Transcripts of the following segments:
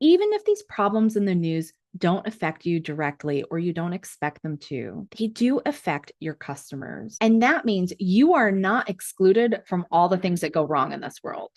Even if these problems in the news don't affect you directly or you don't expect them to, they do affect your customers. And that means you are not excluded from all the things that go wrong in this world.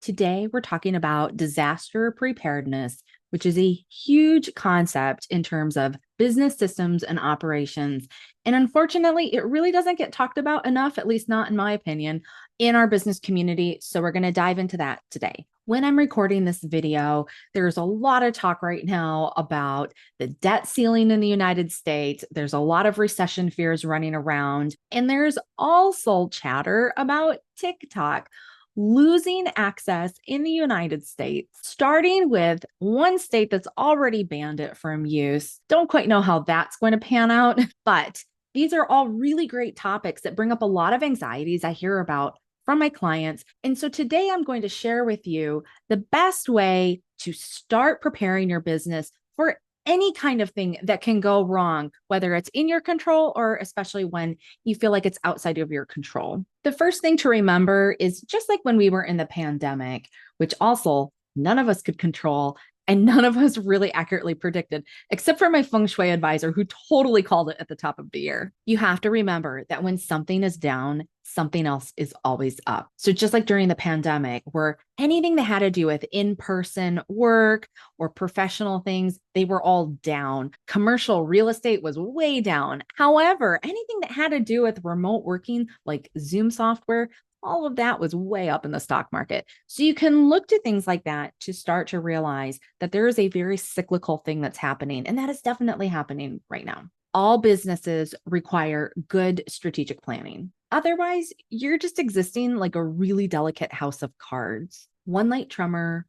Today, we're talking about disaster preparedness, which is a huge concept in terms of business systems and operations. And unfortunately, it really doesn't get talked about enough, at least not in my opinion, in our business community. So we're going to dive into that today. When I'm recording this video, there's a lot of talk right now about the debt ceiling in the United States. There's a lot of recession fears running around, and there's also chatter about TikTok losing access in the United States, starting with one state that's already banned it from use. Don't quite know how that's going to pan out, but these are all really great topics that bring up a lot of anxieties I hear about from my clients. And so today I'm going to share with you the best way to start preparing your business for any kind of thing that can go wrong, whether it's in your control or especially when you feel like it's outside of your control. The first thing to remember is just like when we were in the pandemic, which also none of us could control and none of us really accurately predicted, except for my feng shui advisor who totally called it at the top of the year. You have to remember that when something is down, something else is always up. So just like during the pandemic, where anything that had to do with in-person work or professional things, they were all down. Commercial real estate was way down. However, anything that had to do with remote working, like Zoom software, all of that was way up in the stock market. So you can look to things like that to start to realize that there is a very cyclical thing that's happening. And that is definitely happening right now. All businesses require good strategic planning. Otherwise, you're just existing like a really delicate house of cards. One light tremor,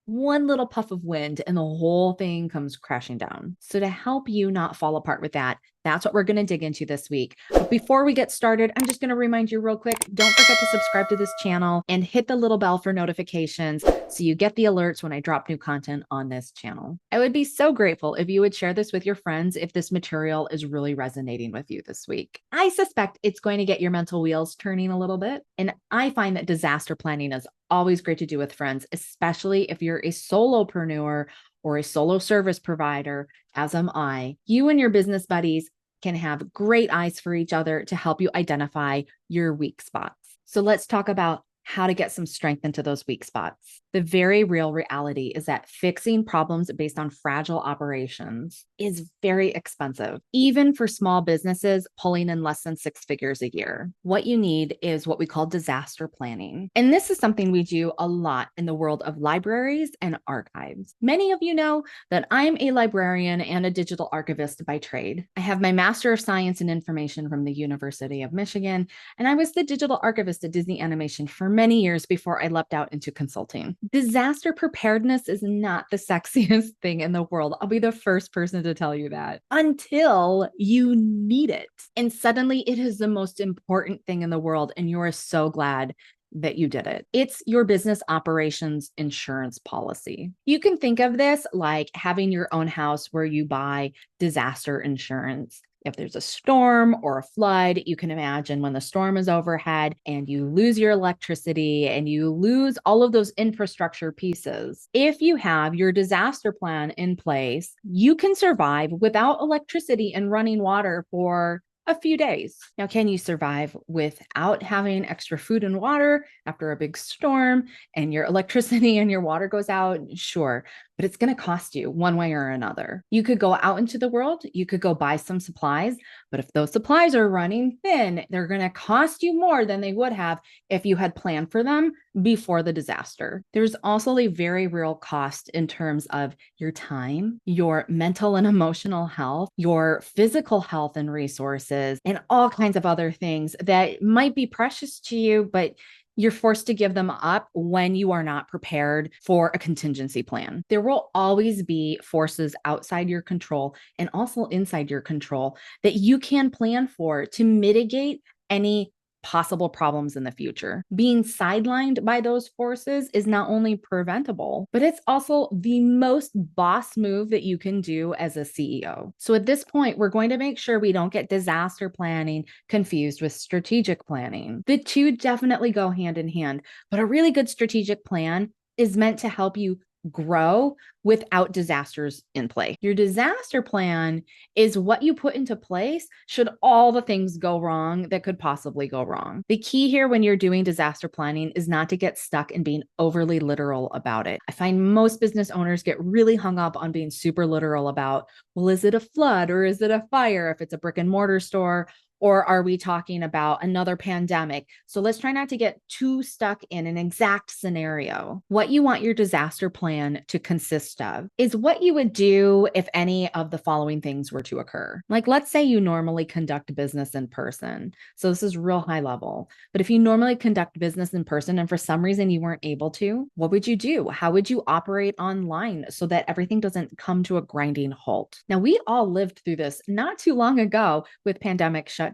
one little puff of wind, and the whole thing comes crashing down. So, to help you not fall apart with that, that's what we're going to dig into this week. But before we get started, I'm just going to remind you real quick, don't forget to subscribe to this channel and hit the little bell for notifications so you get the alerts when I drop new content on this channel. I would be so grateful if you would share this with your friends if this material is really resonating with you this week. I suspect it's going to get your mental wheels turning a little bit, and I find that disaster planning is always great to do with friends, especially if you're a solopreneur or a solo service provider, as am I. You and your business buddies can have great eyes for each other to help you identify your weak spots. So let's talk about how to get some strength into those weak spots. The very real reality is that fixing problems based on fragile operations is very expensive, even for small businesses pulling in less than 6 figures a year. What you need is what we call disaster planning. And this is something we do a lot in the world of libraries and archives. Many of you know that I'm a librarian and a digital archivist by trade. I have my Master of Science in Information from the University of Michigan, and I was the digital archivist at Disney Animation for many years before I leapt out into consulting. Disaster preparedness is not the sexiest thing in the world. I'll be the first person to tell you that until you need it. And suddenly it is the most important thing in the world. And you are so glad that you did it. It's your business operations insurance policy. You can think of this like having your own house where you buy disaster insurance. If there's a storm or a flood, you can imagine when the storm is overhead and you lose your electricity and you lose all of those infrastructure pieces. If you have your disaster plan in place, you can survive without electricity and running water for a few days. Now, can you survive without having extra food and water after a big storm and your electricity and your water goes out? Sure, but it's going to cost you one way or another. You could go out into the world, you could go buy some supplies, but if those supplies are running thin, they're going to cost you more than they would have if you had planned for them before the disaster. There's also a very real cost in terms of your time, your mental and emotional health, your physical health and resources, and all kinds of other things that might be precious to you, but you're forced to give them up when you are not prepared for a contingency plan. There will always be forces outside your control and also inside your control that you can plan for to mitigate any possible problems in the future. Being sidelined by those forces is not only preventable, but it's also the most boss move that you can do as a CEO. So at this point, we're going to make sure we don't get disaster planning confused with strategic planning. The two definitely go hand in hand, but a really good strategic plan is meant to help you grow without disasters in play. Your disaster plan is what you put into place should all the things go wrong that could possibly go wrong. The key here when you're doing disaster planning is not to get stuck in being overly literal about it. I find most business owners get really hung up on being super literal about, well, is it a flood or is it a fire if it's a brick and mortar store? Or are we talking about another pandemic? So let's try not to get too stuck in an exact scenario. What you want your disaster plan to consist of is what you would do if any of the following things were to occur. Like, let's say you normally conduct business in person. So this is real high level. But if you normally conduct business in person and for some reason you weren't able to, what would you do? How would you operate online so that everything doesn't come to a grinding halt? Now, we all lived through this not too long ago with pandemic shutdowns.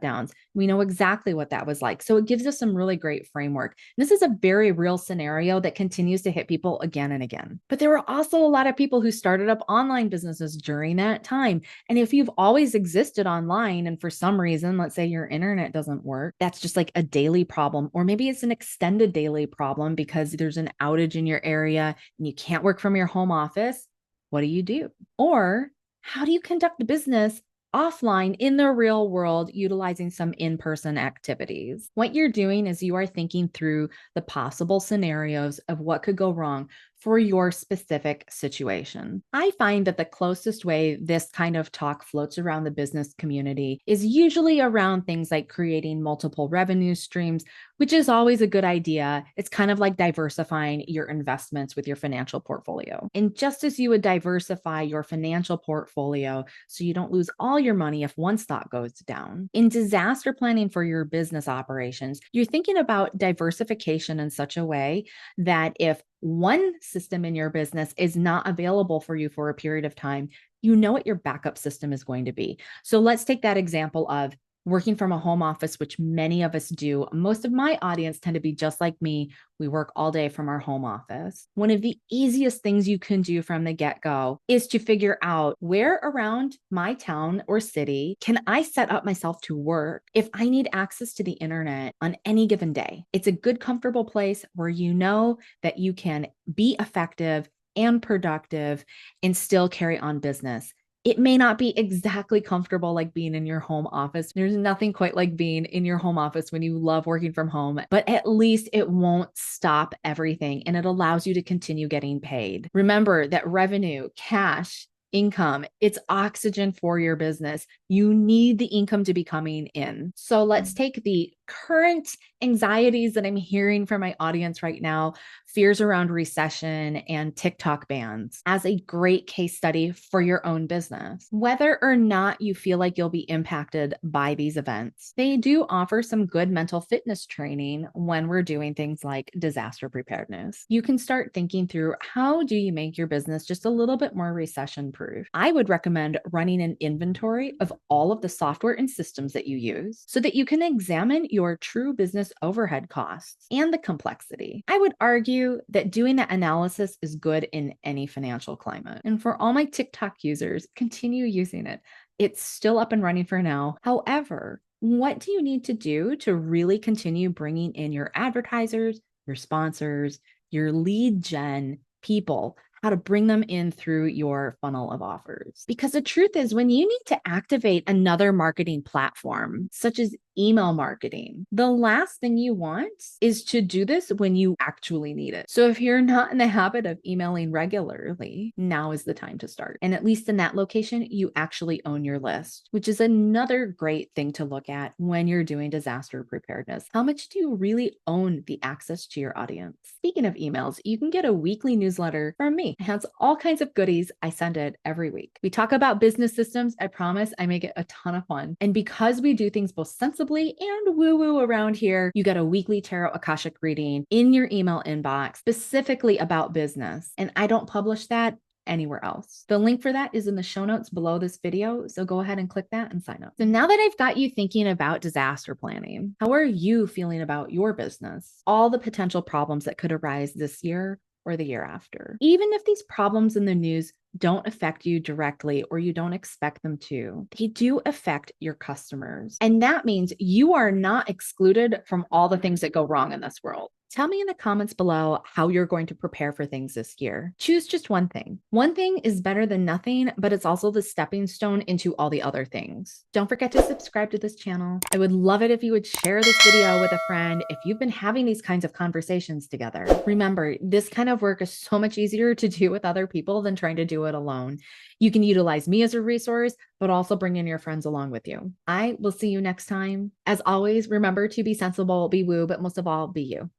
We know exactly what that was like. So it gives us some really great framework. This is a very real scenario that continues to hit people again and again. But there were also a lot of people who started up online businesses during that time. And if you've always existed online and for some reason, let's say your internet doesn't work, that's just like a daily problem, or maybe it's an extended daily problem because there's an outage in your area and you can't work from your home office. What do? Or how do you conduct business offline in the real world, utilizing some in-person activities? What you're doing is you are thinking through the possible scenarios of what could go wrong for your specific situation. I find that the closest way this kind of talk floats around the business community is usually around things like creating multiple revenue streams, which is always a good idea. It's kind of like diversifying your investments with your financial portfolio. And just as you would diversify your financial portfolio so you don't lose all your money if one stock goes down, in disaster planning for your business operations, you're thinking about diversification in such a way that if one system in your business is not available for you for a period of time, you know what your backup system is going to be. So let's take that example of working from a home office, which many of us do. Most of my audience tend to be just like me. We work all day from our home office. One of the easiest things you can do from the get-go is to figure out where around my town or city can I set up myself to work if I need access to the internet on any given day. It's a good, comfortable place where you know that you can be effective and productive and still carry on business. It may not be exactly comfortable like being in your home office. There's nothing quite like being in your home office when you love working from home, but at least it won't stop everything and it allows you to continue getting paid. Remember that revenue, cash, income, it's oxygen for your business. You need the income to be coming in. So let's take the current anxieties that I'm hearing from my audience right now, fears around recession and TikTok bans, as a great case study for your own business. Whether or not you feel like you'll be impacted by these events, they do offer some good mental fitness training when we're doing things like disaster preparedness. You can start thinking through, how do you make your business just a little bit more recession proof? I would recommend running an inventory of all of the software and systems that you use so that you can examine your true business overhead costs and the complexity. I would argue that doing that analysis is good in any financial climate. And for all my TikTok users, continue using it. It's still up and running for now. However, what do you need to do to really continue bringing in your advertisers, your sponsors, your lead gen people, how to bring them in through your funnel of offers? Because the truth is, when you need to activate another marketing platform, such as email marketing, the last thing you want is to do this when you actually need it. So if you're not in the habit of emailing regularly, now is the time to start. And at least in that location, you actually own your list, which is another great thing to look at when you're doing disaster preparedness. How much do you really own the access to your audience? Speaking of emails, you can get a weekly newsletter from me. It has all kinds of goodies. I send it every week. We talk about business systems. I promise I make it a ton of fun. And because we do things both sensibly and woo-woo around here, you get a weekly tarot Akashic reading in your email inbox specifically about business. And I don't publish that anywhere else. The link for that is in the show notes below this video, so go ahead and click that and sign up. So now that I've got you thinking about disaster planning, how are you feeling about your business? All the potential problems that could arise this year or the year after. Even if these problems in the news don't affect you directly or you don't expect them to, they do affect your customers. And that means you are not excluded from all the things that go wrong in this world. Tell me in the comments below how you're going to prepare for things this year. Choose just one thing. One thing is better than nothing, but it's also the stepping stone into all the other things. Don't forget to subscribe to this channel. I would love it if you would share this video with a friend if you've been having these kinds of conversations together. Remember, this kind of work is so much easier to do with other people than trying to do it alone. You can utilize me as a resource, but also bring in your friends along with you. I will see you next time. As always, remember to be sensible, be woo, but most of all, be you.